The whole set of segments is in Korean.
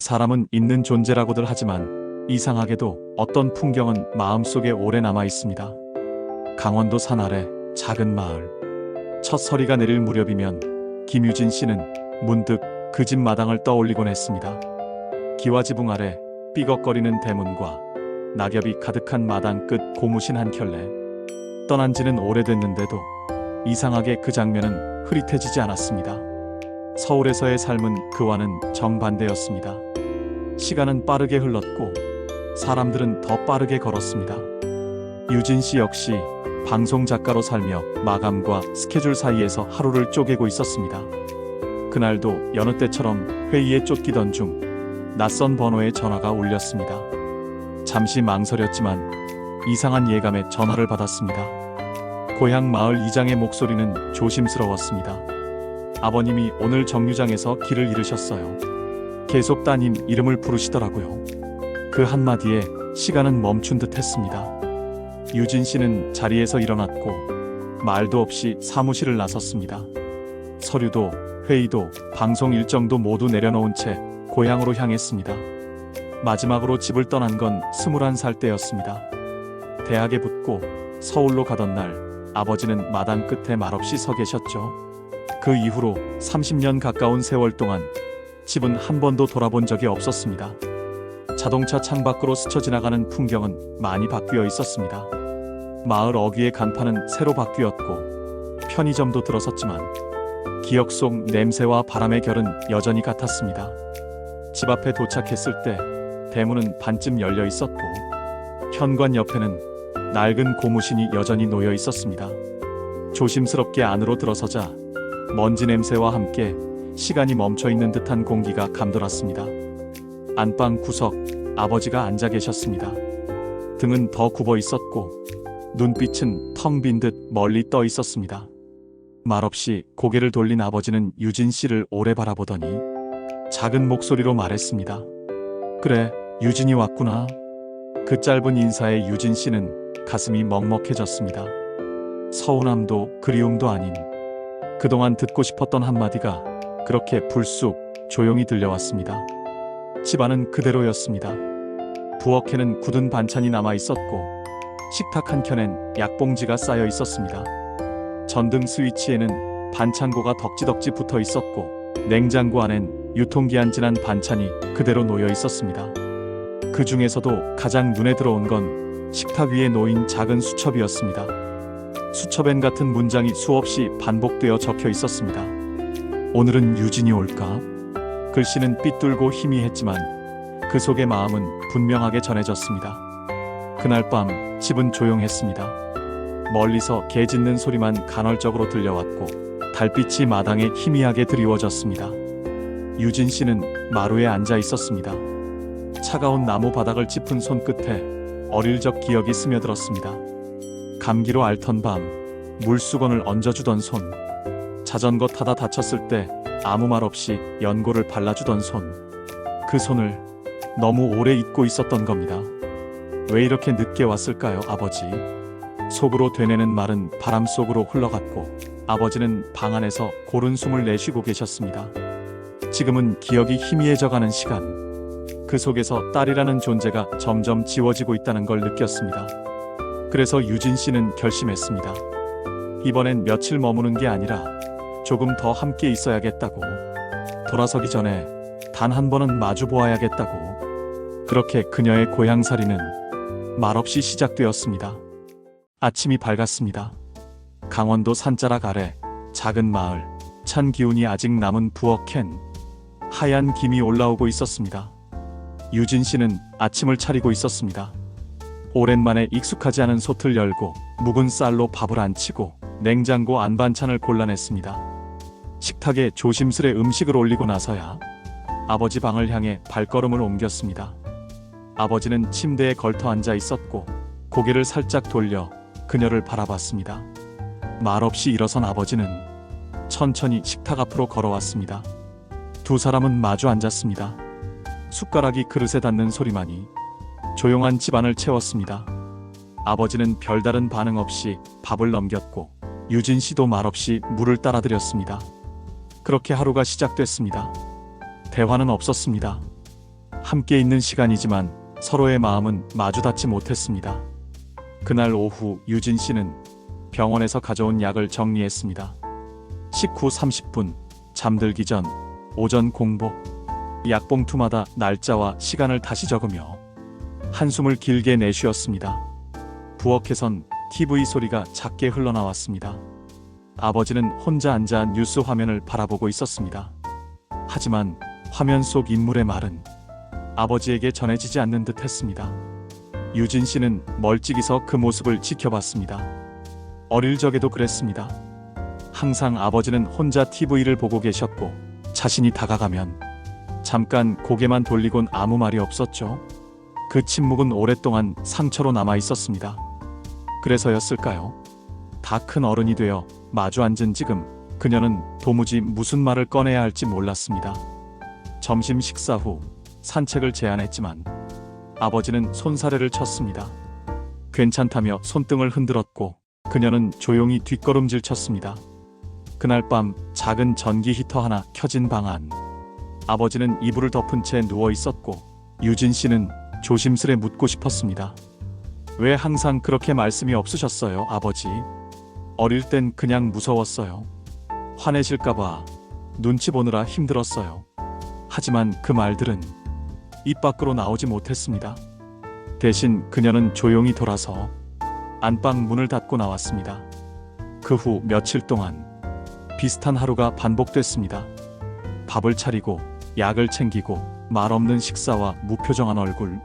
사람은 있는 존재라고들 하지만 이상하게도 어떤 풍경은 마음속에 오래 남아 있습니다. 강원도 산 아래 작은 마을. 첫 서리가 내릴 무렵이면 김유진 씨는 문득 그 집 마당을 떠올리곤 했습니다. 기와지붕 아래 삐걱거리는 대문과 낙엽이 가득한 마당 끝 고무신 한 켤레. 떠난 지는 오래됐는데도 이상하게 그 장면은 흐릿해지지 않았습니다. 서울에서의 삶은 그와는 정반대였습니다. 시간은 빠르게 흘렀고 사람들은 더 빠르게 걸었습니다. 유진 씨 역시 방송 작가로 살며 마감과 스케줄 사이에서 하루를 쪼개고 있었습니다. 그날도 여느 때처럼 회의에 쫓기던 중 낯선 번호의 전화가 울렸습니다. 잠시 망설였지만 이상한 예감에 전화를 받았습니다. 고향 마을 이장의 목소리는 조심스러웠습니다. 아버님이 오늘 정류장에서 길을 잃으셨어요. 계속 따님 이름을 부르시더라고요. 그 한마디에 시간은 멈춘 듯 했습니다. 유진 씨는 자리에서 일어났고 말도 없이 사무실을 나섰습니다. 서류도 회의도 방송 일정도 모두 내려놓은 채 고향으로 향했습니다. 마지막으로 집을 떠난 건 21살 때였습니다. 대학에 붙고 서울로 가던 날 아버지는 마당 끝에 말없이 서 계셨죠. 그 이후로 30년 가까운 세월 동안 집은 한 번도 돌아본 적이 없었습니다. 자동차 창밖으로 스쳐 지나가는 풍경은 많이 바뀌어 있었습니다. 마을 어귀의 간판은 새로 바뀌었고 편의점도 들어섰지만 기억 속 냄새와 바람의 결은 여전히 같았습니다. 집 앞에 도착했을 때 대문은 반쯤 열려 있었고 현관 옆에는 낡은 고무신이 여전히 놓여 있었습니다. 조심스럽게 안으로 들어서자 먼지 냄새와 함께 시간이 멈춰 있는 듯한 공기가 감돌았습니다. 안방 구석 아버지가 앉아 계셨습니다. 등은 더 굽어 있었고 눈빛은 텅 빈 듯 멀리 떠 있었습니다. 말없이 고개를 돌린 아버지는 유진 씨를 오래 바라보더니 작은 목소리로 말했습니다. 그래, 유진이 왔구나. 그 짧은 인사에 유진 씨는 가슴이 먹먹해졌습니다. 서운함도 그리움도 아닌 그동안 듣고 싶었던 한마디가 그렇게 불쑥 조용히 들려왔습니다. 집안은 그대로였습니다. 부엌에는 굳은 반찬이 남아 있었고 식탁 한켠엔 약봉지가 쌓여 있었습니다. 전등 스위치에는 반창고가 덕지덕지 붙어 있었고 냉장고 안엔 유통기한 지난 반찬이 그대로 놓여 있었습니다. 그 중에서도 가장 눈에 들어온 건 식탁 위에 놓인 작은 수첩이었습니다. 수첩엔 같은 문장이 수없이 반복되어 적혀 있었습니다. 오늘은 유진이 올까? 글씨는 삐뚤고 희미했지만 그 속의 마음은 분명하게 전해졌습니다. 그날 밤 집은 조용했습니다. 멀리서 개 짖는 소리만 간헐적으로 들려왔고 달빛이 마당에 희미하게 드리워졌습니다. 유진 씨는 마루에 앉아 있었습니다. 차가운 나무 바닥을 짚은 손끝에 어릴 적 기억이 스며들었습니다. 감기로 앓던 밤 물수건을 얹어주던 손, 자전거 타다 다쳤을 때 아무 말 없이 연고를 발라주던 손, 그 손을 너무 오래 잊고 있었던 겁니다. 왜 이렇게 늦게 왔을까요, 아버지? 속으로 되뇌는 말은 바람 속으로 흘러갔고 아버지는 방 안에서 고른 숨을 내쉬고 계셨습니다. 지금은 기억이 희미해져가는 시간, 그 속에서 딸이라는 존재가 점점 지워지고 있다는 걸 느꼈습니다. 그래서 유진 씨는 결심했습니다. 이번엔 며칠 머무는 게 아니라 조금 더 함께 있어야겠다고. 돌아서기 전에 단 한 번은 마주 보아야겠다고. 그렇게 그녀의 고향살이는 말없이 시작되었습니다. 아침이 밝았습니다. 강원도 산자락 아래 작은 마을, 찬 기운이 아직 남은 부엌엔 하얀 김이 올라오고 있었습니다. 유진 씨는 아침을 차리고 있었습니다. 오랜만에 익숙하지 않은 솥을 열고 묵은 쌀로 밥을 안치고 냉장고 안반찬을 골라냈습니다. 식탁에 조심스레 음식을 올리고 나서야 아버지 방을 향해 발걸음을 옮겼습니다. 아버지는 침대에 걸터 앉아 있었고 고개를 살짝 돌려 그녀를 바라봤습니다. 말없이 일어선 아버지는 천천히 식탁 앞으로 걸어왔습니다. 두 사람은 마주 앉았습니다. 숟가락이 그릇에 닿는 소리만이 조용한 집안을 채웠습니다. 아버지는 별다른 반응 없이 밥을 넘겼고 유진 씨도 말없이 물을 따라드렸습니다. 그렇게 하루가 시작됐습니다. 대화는 없었습니다. 함께 있는 시간이지만 서로의 마음은 마주 닿지 못했습니다. 그날 오후 유진 씨는 병원에서 가져온 약을 정리했습니다. 식후 30분, 잠들기 전, 오전 공복, 약봉투마다 날짜와 시간을 다시 적으며 한숨을 길게 내쉬었습니다. 부엌에선 TV 소리가 작게 흘러나왔습니다. 아버지는 혼자 앉아 뉴스 화면을 바라보고 있었습니다. 하지만 화면 속 인물의 말은 아버지에게 전해지지 않는 듯 했습니다. 유진 씨는 멀찍이서 그 모습을 지켜봤습니다. 어릴 적에도 그랬습니다. 항상 아버지는 혼자 TV를 보고 계셨고 자신이 다가가면 잠깐 고개만 돌리곤 아무 말이 없었죠. 그 침묵은 오랫동안 상처로 남아 있었습니다. 그래서였을까요? 다 큰 어른이 되어 마주 앉은 지금 그녀는 도무지 무슨 말을 꺼내야 할지 몰랐습니다. 점심 식사 후 산책을 제안했지만 아버지는 손사래를 쳤습니다. 괜찮다며 손등을 흔들었고 그녀는 조용히 뒷걸음질 쳤습니다. 그날 밤 작은 전기 히터 하나 켜진 방 안. 아버지는 이불을 덮은 채 누워 있었고 유진 씨는 조심스레 묻고 싶었습니다. 왜 항상 그렇게 말씀이 없으셨어요, 아버지? 어릴 땐 그냥 무서웠어요. 화내실까봐 눈치 보느라 힘들었어요. 하지만 그 말들은 입 밖으로 나오지 못했습니다. 대신 그녀는 조용히 돌아서 안방 문을 닫고 나왔습니다. 그 후 며칠 동안 비슷한 하루가 반복됐습니다. 밥을 차리고 약을 챙기고 말 없는 식사와 무표정한 얼굴.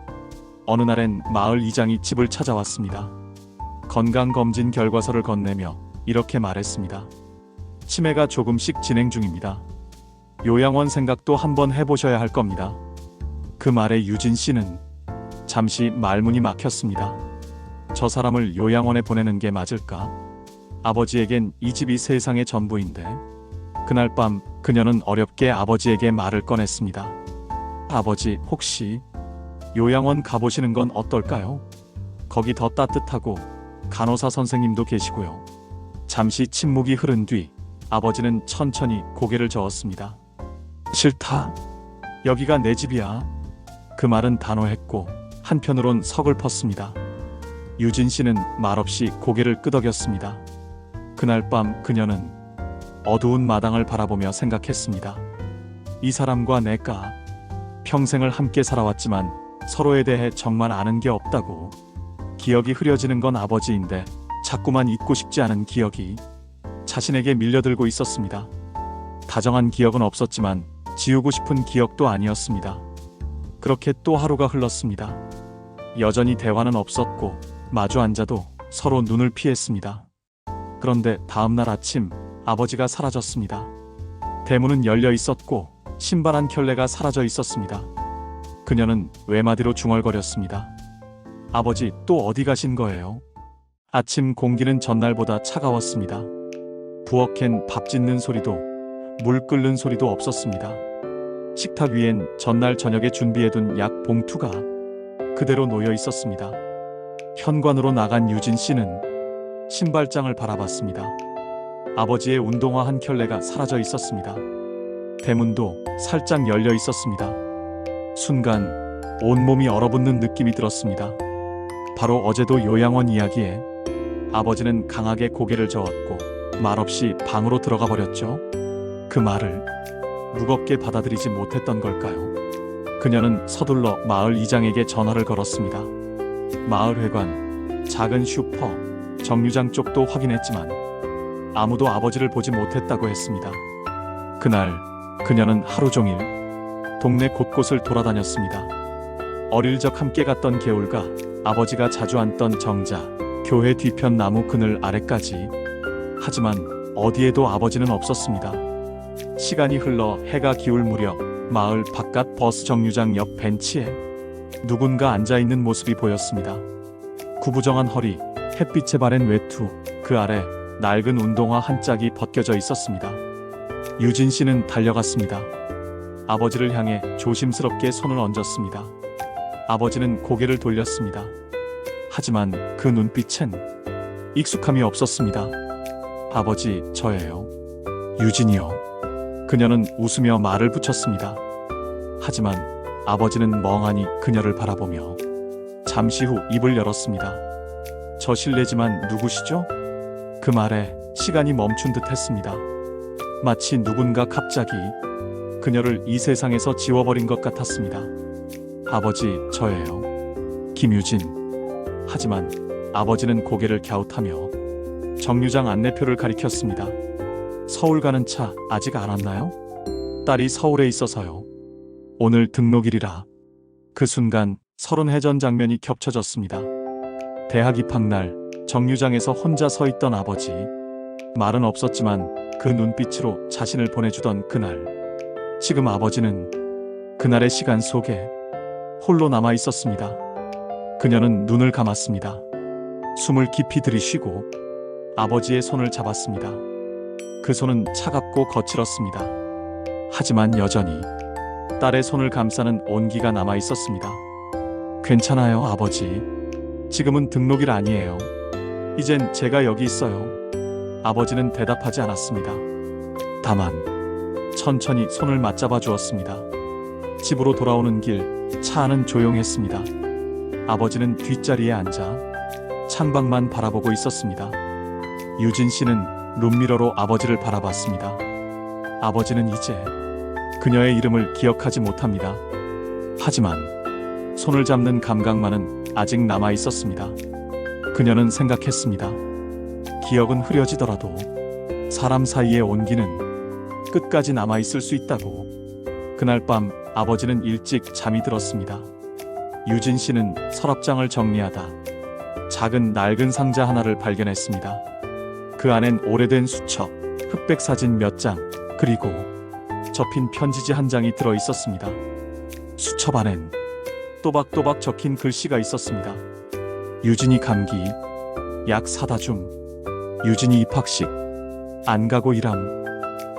어느 날엔 마을 이장이 집을 찾아왔습니다. 건강검진 결과서를 건네며 이렇게 말했습니다. 치매가 조금씩 진행 중입니다. 요양원 생각도 한번 해보셔야 할 겁니다. 그 말에 유진 씨는 잠시 말문이 막혔습니다. 저 사람을 요양원에 보내는 게 맞을까? 아버지에겐 이 집이 세상의 전부인데. 그날 밤 그녀는 어렵게 아버지에게 말을 꺼냈습니다. 아버지, 혹시 요양원 가보시는 건 어떨까요? 거기 더 따뜻하고 간호사 선생님도 계시고요. 잠시 침묵이 흐른 뒤 아버지는 천천히 고개를 저었습니다. 싫다. 여기가 내 집이야. 그 말은 단호했고 한편으론 서글펐습니다. 유진 씨는 말없이 고개를 끄덕였습니다. 그날 밤 그녀는 어두운 마당을 바라보며 생각했습니다. 이 사람과 내가 평생을 함께 살아왔지만 서로에 대해 정말 아는 게 없다고. 기억이 흐려지는 건 아버지인데 자꾸만 잊고 싶지 않은 기억이 자신에게 밀려들고 있었습니다. 다정한 기억은 없었지만 지우고 싶은 기억도 아니었습니다. 그렇게 또 하루가 흘렀습니다. 여전히 대화는 없었고 마주 앉아도 서로 눈을 피했습니다. 그런데 다음날 아침 아버지가 사라졌습니다. 대문은 열려 있었고 신발 한 켤레가 사라져 있었습니다. 그녀는 외마디로 중얼거렸습니다. 아버지, 또 어디 가신 거예요? 아침 공기는 전날보다 차가웠습니다. 부엌엔 밥 짓는 소리도 물 끓는 소리도 없었습니다. 식탁 위엔 전날 저녁에 준비해둔 약 봉투가 그대로 놓여 있었습니다. 현관으로 나간 유진 씨는 신발장을 바라봤습니다. 아버지의 운동화 한 켤레가 사라져 있었습니다. 대문도 살짝 열려 있었습니다. 순간 온몸이 얼어붙는 느낌이 들었습니다. 바로 어제도 요양원 이야기에 아버지는 강하게 고개를 저었고 말없이 방으로 들어가 버렸죠. 그 말을 무겁게 받아들이지 못했던 걸까요? 그녀는 서둘러 마을 이장에게 전화를 걸었습니다. 마을 회관, 작은 슈퍼, 정류장 쪽도 확인했지만 아무도 아버지를 보지 못했다고 했습니다. 그날 그녀는 하루 종일 동네 곳곳을 돌아다녔습니다. 어릴 적 함께 갔던 개울가, 아버지가 자주 앉던 정자, 교회 뒤편 나무 그늘 아래까지. 하지만 어디에도 아버지는 없었습니다. 시간이 흘러 해가 기울 무렵 마을 바깥 버스 정류장 옆 벤치에 누군가 앉아있는 모습이 보였습니다. 구부정한 허리, 햇빛에 바랜 외투, 그 아래 낡은 운동화 한 짝이 벗겨져 있었습니다. 유진 씨는 달려갔습니다. 아버지를 향해 조심스럽게 손을 얹었습니다. 아버지는 고개를 돌렸습니다. 하지만 그 눈빛엔 익숙함이 없었습니다. 아버지, 저예요. 유진이요. 그녀는 웃으며 말을 붙였습니다. 하지만 아버지는 멍하니 그녀를 바라보며 잠시 후 입을 열었습니다. 저 실례지만 누구시죠? 그 말에 시간이 멈춘 듯 했습니다. 마치 누군가 갑자기 그녀를 이 세상에서 지워버린 것 같았습니다. 아버지, 저예요. 김유진. 하지만 아버지는 고개를 갸웃하며 정류장 안내표를 가리켰습니다. 서울 가는 차 아직 안 왔나요? 딸이 서울에 있어서요. 오늘 등록일이라. 그 순간 서른 해전 장면이 겹쳐졌습니다. 대학 입학날 정류장에서 혼자 서 있던 아버지. 말은 없었지만 그 눈빛으로 자신을 보내주던 그날. 지금 아버지는 그날의 시간 속에 홀로 남아 있었습니다. 그녀는 눈을 감았습니다. 숨을 깊이 들이쉬고 아버지의 손을 잡았습니다. 그 손은 차갑고 거칠었습니다. 하지만 여전히 딸의 손을 감싸는 온기가 남아 있었습니다. 괜찮아요, 아버지. 지금은 등록일 아니에요. 이젠 제가 여기 있어요. 아버지는 대답하지 않았습니다. 다만 천천히 손을 맞잡아 주었습니다. 집으로 돌아오는 길 차 안은 조용했습니다. 아버지는 뒷자리에 앉아 창밖만 바라보고 있었습니다. 유진 씨는 룸미러로 아버지를 바라봤습니다. 아버지는 이제 그녀의 이름을 기억하지 못합니다. 하지만 손을 잡는 감각만은 아직 남아 있었습니다. 그녀는 생각했습니다. 기억은 흐려지더라도 사람 사이의 온기는 끝까지 남아 있을 수 있다고. 그날 밤 아버지는 일찍 잠이 들었습니다. 유진 씨는 서랍장을 정리하다 작은 낡은 상자 하나를 발견했습니다. 그 안엔 오래된 수첩, 흑백 사진 몇 장, 그리고 접힌 편지지 한 장이 들어 있었습니다. 수첩 안엔 또박또박 적힌 글씨가 있었습니다. 유진이 감기, 약 사다 줌. 유진이 입학식, 안 가고 일함.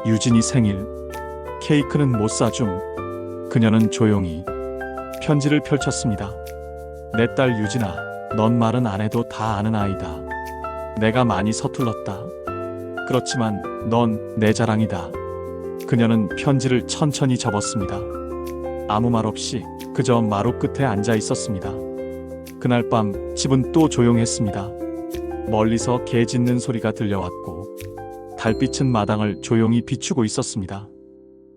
유진이 생일, 케이크는 못 사줌. 그녀는 조용히 편지를 펼쳤습니다. 내 딸 유진아, 넌 말은 안 해도 다 아는 아이다. 내가 많이 서툴렀다. 그렇지만 넌 내 자랑이다. 그녀는 편지를 천천히 접었습니다. 아무 말 없이 그저 마루 끝에 앉아 있었습니다. 그날 밤 집은 또 조용했습니다. 멀리서 개 짖는 소리가 들려왔고 달빛은 마당을 조용히 비추고 있었습니다.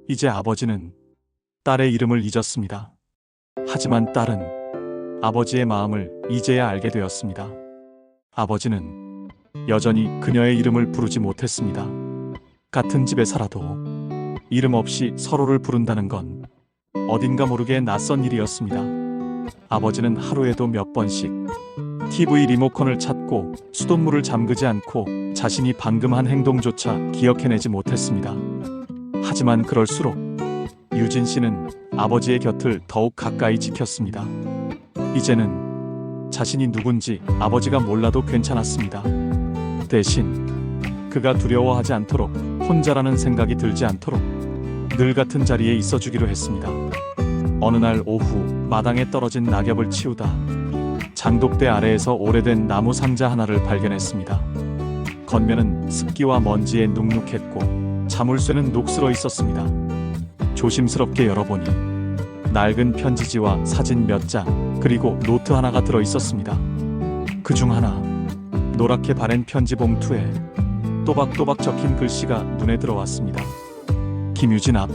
이제 아버지는 딸의 이름을 잊었습니다. 하지만 딸은 아버지의 마음을 이제야 알게 되었습니다. 아버지는 여전히 그녀의 이름을 부르지 못했습니다. 같은 집에 살아도 이름 없이 서로를 부른다는 건 어딘가 모르게 낯선 일이었습니다. 아버지는 하루에도 몇 번씩 TV 리모컨을 찾고 수돗물을 잠그지 않고 자신이 방금 한 행동조차 기억해내지 못했습니다. 하지만 그럴수록 유진 씨는 아버지의 곁을 더욱 가까이 지켰습니다. 이제는 자신이 누군지 아버지가 몰라도 괜찮았습니다. 대신 그가 두려워하지 않도록, 혼자라는 생각이 들지 않도록 늘 같은 자리에 있어주기로 했습니다. 어느 날 오후 마당에 떨어진 낙엽을 치우다 장독대 아래에서 오래된 나무 상자 하나를 발견했습니다. 겉면은 습기와 먼지에 눅눅했고 자물쇠는 녹슬어 있었습니다. 조심스럽게 열어보니 낡은 편지지와 사진 몇 장, 그리고 노트 하나가 들어 있었습니다. 그중 하나, 노랗게 바랜 편지 봉투에 또박또박 적힌 글씨가 눈에 들어왔습니다. 김유진 앞.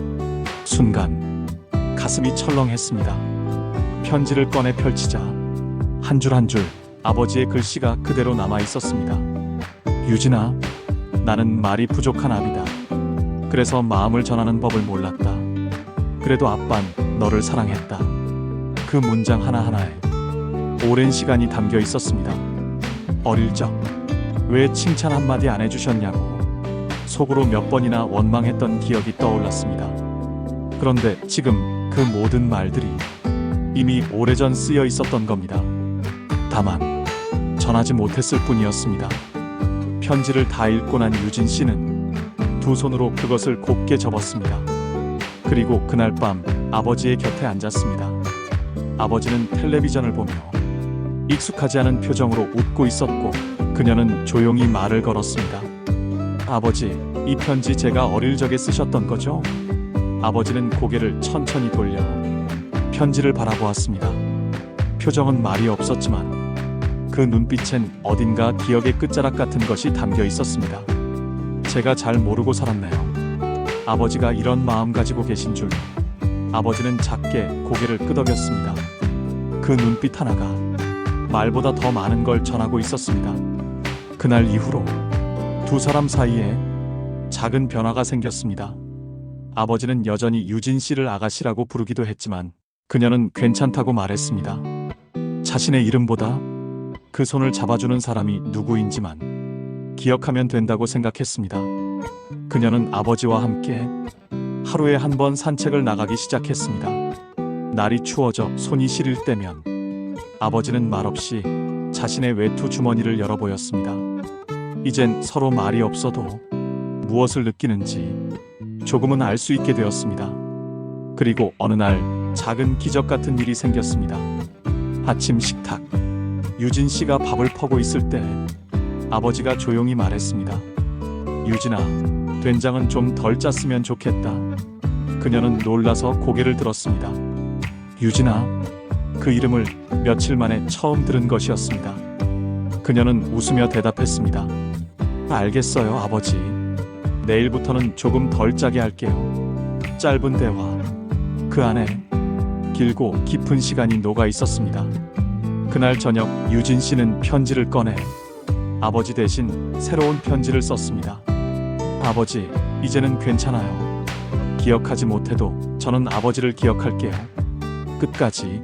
순간 가슴이 철렁했습니다. 편지를 꺼내 펼치자 한 줄 한 줄 아버지의 글씨가 그대로 남아 있었습니다. 유진아, 나는 말이 부족한 아비다. 그래서 마음을 전하는 법을 몰랐다. 그래도 아빤 너를 사랑했다. 그 문장 하나하나에 오랜 시간이 담겨 있었습니다. 어릴 적 왜 칭찬 한마디 안 해주셨냐고 속으로 몇 번이나 원망했던 기억이 떠올랐습니다. 그런데 지금 그 모든 말들이 이미 오래전 쓰여 있었던 겁니다. 다만 전하지 못했을 뿐이었습니다. 편지를 다 읽고 난 유진 씨는 두 손으로 그것을 곱게 접었습니다. 그리고 그날 밤 아버지의 곁에 앉았습니다. 아버지는 텔레비전을 보며 익숙하지 않은 표정으로 웃고 있었고 그녀는 조용히 말을 걸었습니다. 아버지, 이 편지 제가 어릴 적에 쓰셨던 거죠? 아버지는 고개를 천천히 돌려 편지를 바라보았습니다. 표정은 말이 없었지만 그 눈빛엔 어딘가 기억의 끝자락 같은 것이 담겨 있었습니다. 제가 잘 모르고 살았네요. 아버지가 이런 마음 가지고 계신 줄. 아버지는 작게 고개를 끄덕였습니다. 그 눈빛 하나가 말보다 더 많은 걸 전하고 있었습니다. 그날 이후로 두 사람 사이에 작은 변화가 생겼습니다. 아버지는 여전히 유진 씨를 아가씨라고 부르기도 했지만 그녀는 괜찮다고 말했습니다. 자신의 이름보다 그 손을 잡아주는 사람이 누구인지만 기억하면 된다고 생각했습니다. 그녀는 아버지와 함께 하루에 한 번 산책을 나가기 시작했습니다. 날이 추워져 손이 시릴 때면 아버지는 말없이 자신의 외투 주머니를 열어 보였습니다. 이젠 서로 말이 없어도 무엇을 느끼는지 조금은 알 수 있게 되었습니다. 그리고 어느 날 작은 기적 같은 일이 생겼습니다. 아침 식탁. 유진 씨가 밥을 퍼고 있을 때 아버지가 조용히 말했습니다. 유진아, 된장은 좀 덜 짰으면 좋겠다. 그녀는 놀라서 고개를 들었습니다. 유진아, 그 이름을 며칠 만에 처음 들은 것이었습니다. 그녀는 웃으며 대답했습니다. 알겠어요, 아버지. 내일부터는 조금 덜 짜게 할게요. 짧은 대화. 그 안에 길고 깊은 시간이 녹아 있었습니다. 그날 저녁 유진 씨는 편지를 꺼내 아버지 대신 새로운 편지를 썼습니다. 아버지, 이제는 괜찮아요. 기억하지 못해도 저는 아버지를 기억할게요. 끝까지.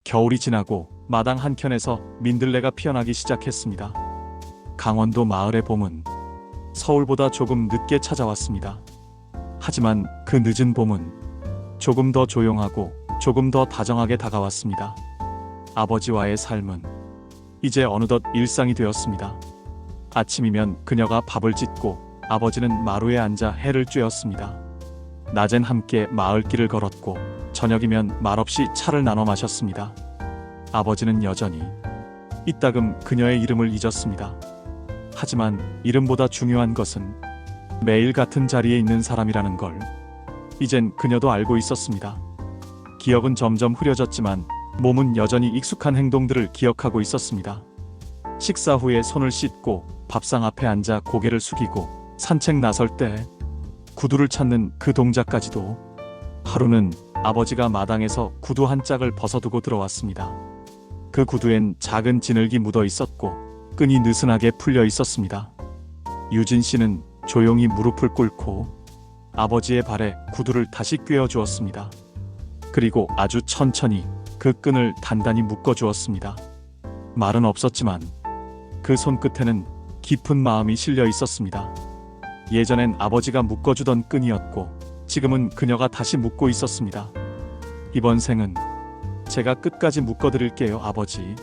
겨울이 지나고 마당 한켠에서 민들레가 피어나기 시작했습니다. 강원도 마을의 봄은 서울보다 조금 늦게 찾아왔습니다. 하지만 그 늦은 봄은 조금 더 조용하고 조금 더 다정하게 다가왔습니다. 아버지와의 삶은 이제 어느덧 일상이 되었습니다. 아침이면 그녀가 밥을 짓고 아버지는 마루에 앉아 해를 쬐었습니다. 낮엔 함께 마을길을 걸었고 저녁이면 말없이 차를 나눠 마셨습니다. 아버지는 여전히 이따금 그녀의 이름을 잊었습니다. 하지만 이름보다 중요한 것은 매일 같은 자리에 있는 사람이라는 걸 이젠 그녀도 알고 있었습니다. 기억은 점점 흐려졌지만 몸은 여전히 익숙한 행동들을 기억하고 있었습니다. 식사 후에 손을 씻고 밥상 앞에 앉아 고개를 숙이고 산책 나설 때 구두를 찾는 그 동작까지도. 하루는 아버지가 마당에서 구두 한 짝을 벗어두고 들어왔습니다. 그 구두엔 작은 진흙이 묻어 있었고 끈이 느슨하게 풀려 있었습니다. 유진 씨는 조용히 무릎을 꿇고 아버지의 발에 구두를 다시 꿰어 주었습니다. 그리고 아주 천천히 그 끈을 단단히 묶어 주었습니다. 말은 없었지만 그 손끝에는 깊은 마음이 실려 있었습니다. 예전엔 아버지가 묶어주던 끈이었고 지금은 그녀가 다시 묶고 있었습니다. 이번 생은 제가 끝까지 묶어드릴게요, 아버지.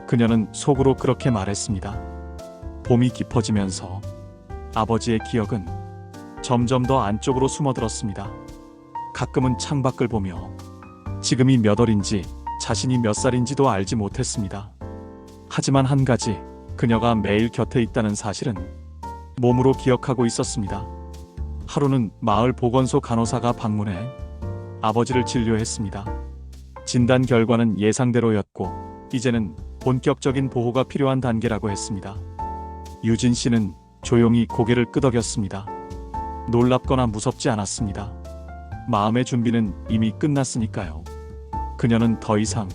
그녀는 속으로 그렇게 말했습니다. 봄이 깊어지면서 아버지의 기억은 점점 더 안쪽으로 숨어들었습니다. 가끔은 창밖을 보며 지금이 몇 월인지 자신이 몇 살인지도 알지 못했습니다. 하지만 한 가지, 그녀가 매일 곁에 있다는 사실은 몸으로 기억하고 있었습니다. 하루는 마을 보건소 간호사가 방문해 아버지를 진료했습니다. 진단 결과는 예상대로였고 이제는 본격적인 보호가 필요한 단계라고 했습니다. 유진 씨는 조용히 고개를 끄덕였습니다. 놀랍거나 무섭지 않았습니다. 마음의 준비는 이미 끝났으니까요. 그녀는 더 이상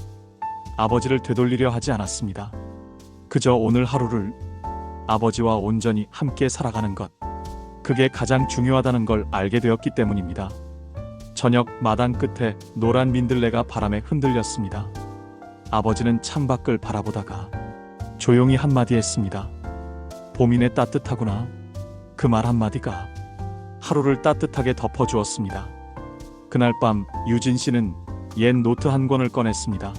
아버지를 되돌리려 하지 않았습니다. 그저 오늘 하루를 아버지와 온전히 함께 살아가는 것, 그게 가장 중요하다는 걸 알게 되었기 때문입니다. 저녁 마당 끝에 노란 민들레가 바람에 흔들렸습니다. 아버지는 창밖을 바라보다가 조용히 한마디 했습니다. 봄이네 따뜻하구나. 그 말 한마디가 하루를 따뜻하게 덮어주었습니다. 그날 밤 유진 씨는 옛 노트 한 권을 꺼냈습니다.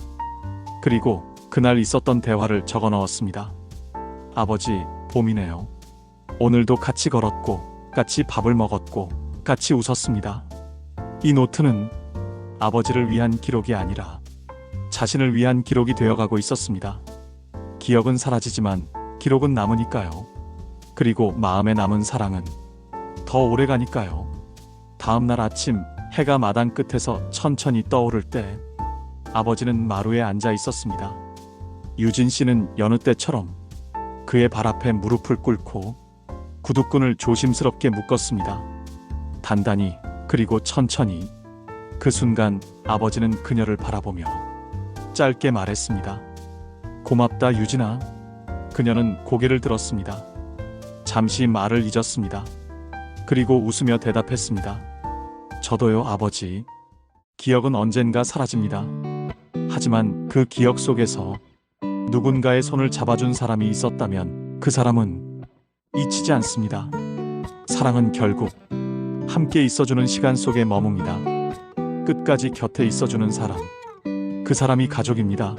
그리고 그날 있었던 대화를 적어 넣었습니다. 아버지, 봄이네요. 오늘도 같이 걸었고 같이 밥을 먹었고 같이 웃었습니다. 이 노트는 아버지를 위한 기록이 아니라 자신을 위한 기록이 되어가고 있었습니다. 기억은 사라지지만 기록은 남으니까요. 그리고 마음에 남은 사랑은 더 오래 가니까요. 다음 날 아침 해가 마당 끝에서 천천히 떠오를 때 아버지는 마루에 앉아 있었습니다. 유진 씨는 여느 때처럼 그의 발 앞에 무릎을 꿇고 구두끈을 조심스럽게 묶었습니다. 단단히, 그리고 천천히. 그 순간 아버지는 그녀를 바라보며 짧게 말했습니다. 고맙다, 유진아. 그녀는 고개를 들었습니다. 잠시 말을 잊었습니다. 그리고 웃으며 대답했습니다. 저도요, 아버지. 기억은 언젠가 사라집니다. 하지만 그 기억 속에서 누군가의 손을 잡아준 사람이 있었다면 그 사람은 잊히지 않습니다. 사랑은 결국 함께 있어주는 시간 속에 머뭅니다. 끝까지 곁에 있어주는 사람, 그 사람이 가족입니다.